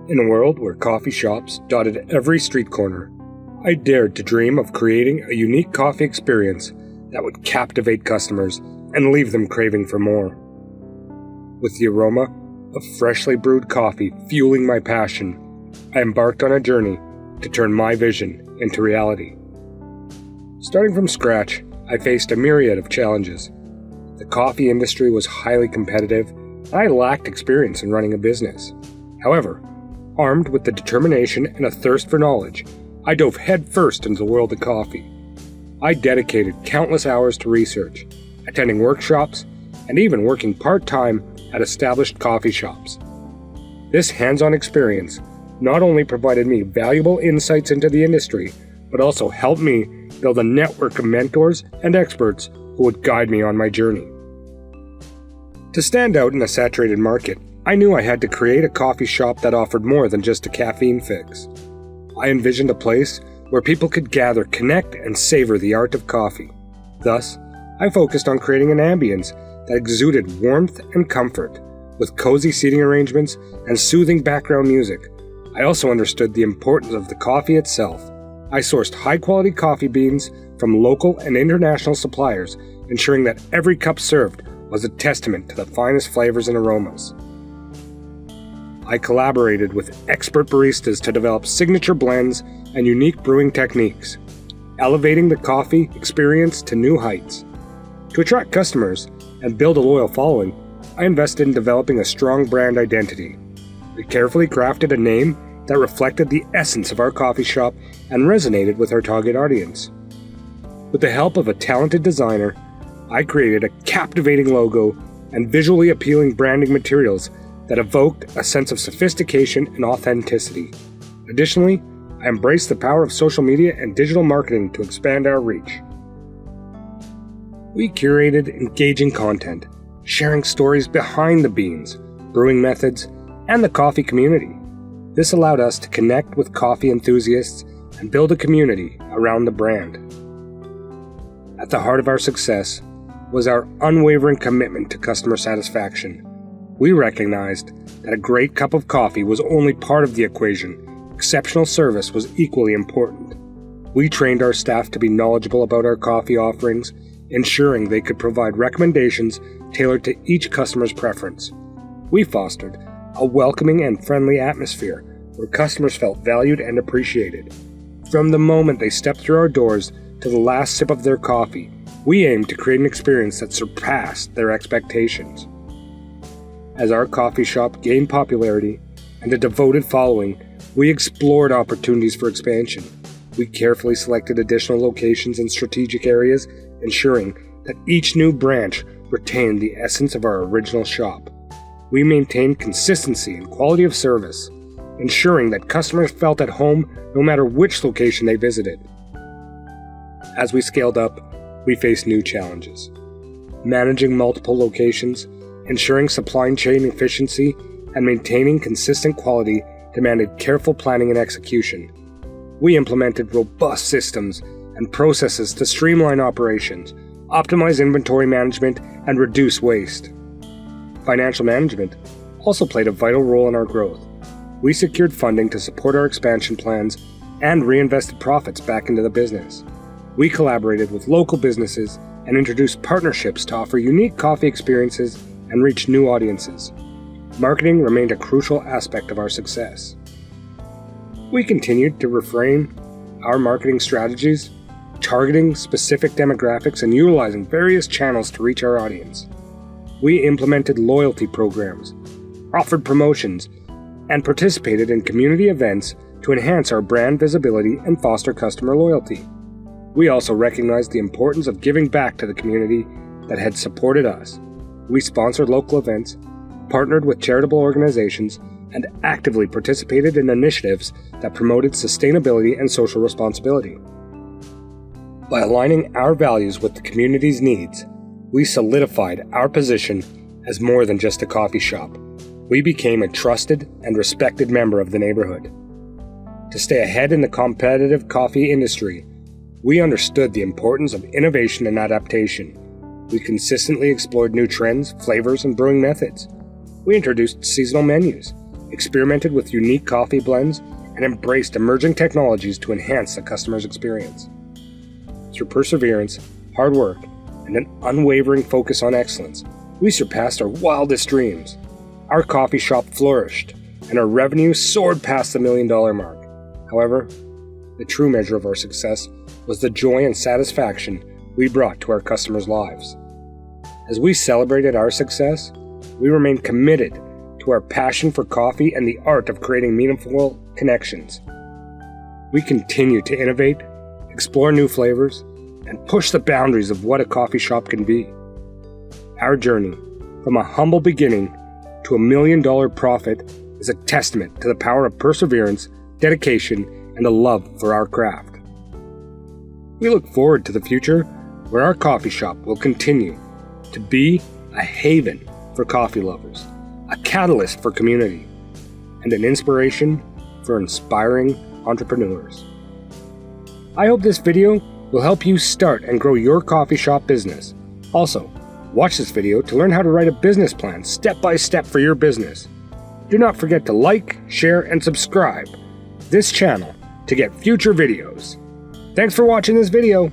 In a world where coffee shops dotted every street corner, I dared to dream of creating a unique coffee experience that would captivate customers and leave them craving for more. With the aroma of freshly brewed coffee fueling my passion, I embarked on a journey to turn my vision into reality. Starting from scratch, I faced a myriad of challenges. The coffee industry was highly competitive, and I lacked experience in running a business. However, armed with the determination and a thirst for knowledge, I dove headfirst into the world of coffee. I dedicated countless hours to research, attending workshops, and even working part-time at established coffee shops. This hands-on experience not only provided me valuable insights into the industry, but also helped me build a network of mentors and experts who would guide me on my journey. To stand out in a saturated market, I knew I had to create a coffee shop that offered more than just a caffeine fix. I envisioned a place where people could gather, connect, and savor the art of coffee. Thus, I focused on creating an ambience that exuded warmth and comfort, with cozy seating arrangements and soothing background music. I also understood the importance of the coffee itself. I sourced high-quality coffee beans from local and international suppliers, ensuring that every cup served was a testament to the finest flavors and aromas. I collaborated with expert baristas to develop signature blends and unique brewing techniques, elevating the coffee experience to new heights. To attract customers and build a loyal following, I invested in developing a strong brand identity. We carefully crafted a name that reflected the essence of our coffee shop and resonated with our target audience. With the help of a talented designer, I created a captivating logo and visually appealing branding materials that evoked a sense of sophistication and authenticity. Additionally, I embraced the power of social media and digital marketing to expand our reach. We curated engaging content, sharing stories behind the beans, brewing methods, and the coffee community. This allowed us to connect with coffee enthusiasts and build a community around the brand. At the heart of our success was our unwavering commitment to customer satisfaction. We recognized that a great cup of coffee was only part of the equation. Exceptional service was equally important. We trained our staff to be knowledgeable about our coffee offerings, ensuring they could provide recommendations tailored to each customer's preference. We fostered a welcoming and friendly atmosphere where customers felt valued and appreciated. From the moment they stepped through our doors to the last sip of their coffee, we aimed to create an experience that surpassed their expectations. As our coffee shop gained popularity and a devoted following, we explored opportunities for expansion. We carefully selected additional locations in strategic areas, ensuring that each new branch retained the essence of our original shop. We maintained consistency and quality of service, ensuring that customers felt at home no matter which location they visited. As we scaled up, we faced new challenges. Managing multiple locations, ensuring supply chain efficiency, and maintaining consistent quality demanded careful planning and execution. We implemented robust systems and processes to streamline operations, optimize inventory management, and reduce waste. Financial management also played a vital role in our growth. We secured funding to support our expansion plans and reinvested profits back into the business. We collaborated with local businesses and introduced partnerships to offer unique coffee experiences and reach new audiences. Marketing remained a crucial aspect of our success. We continued to refine our marketing strategies, targeting specific demographics and utilizing various channels to reach our audience. We implemented loyalty programs, offered promotions, and participated in community events to enhance our brand visibility and foster customer loyalty. We also recognized the importance of giving back to the community that had supported us. We sponsored local events, partnered with charitable organizations, and actively participated in initiatives that promoted sustainability and social responsibility. By aligning our values with the community's needs, we solidified our position as more than just a coffee shop. We became a trusted and respected member of the neighborhood. To stay ahead in the competitive coffee industry, we understood the importance of innovation and adaptation. We consistently explored new trends, flavors, and brewing methods. We introduced seasonal menus, experimented with unique coffee blends, and embraced emerging technologies to enhance the customer's experience. Through perseverance, hard work, and an unwavering focus on excellence, we surpassed our wildest dreams. Our coffee shop flourished, and our revenue soared past the $1 million mark. However, the true measure of our success was the joy and satisfaction we brought to our customers' lives. As we celebrated our success, we remained committed to our passion for coffee and the art of creating meaningful connections. We continue to innovate, explore new flavors, and push the boundaries of what a coffee shop can be. Our journey, from a humble beginning to a $1 million profit, is a testament to the power of perseverance, dedication, and a love for our craft. We look forward to the future where our coffee shop will continue to be a haven for coffee lovers, a catalyst for community, and an inspiration for inspiring entrepreneurs. I hope this video will help you start and grow your coffee shop business. Also, watch this video to learn how to write a business plan step by step for your business. Do not forget to like, share, and subscribe this channel to get future videos. Thanks for watching this video.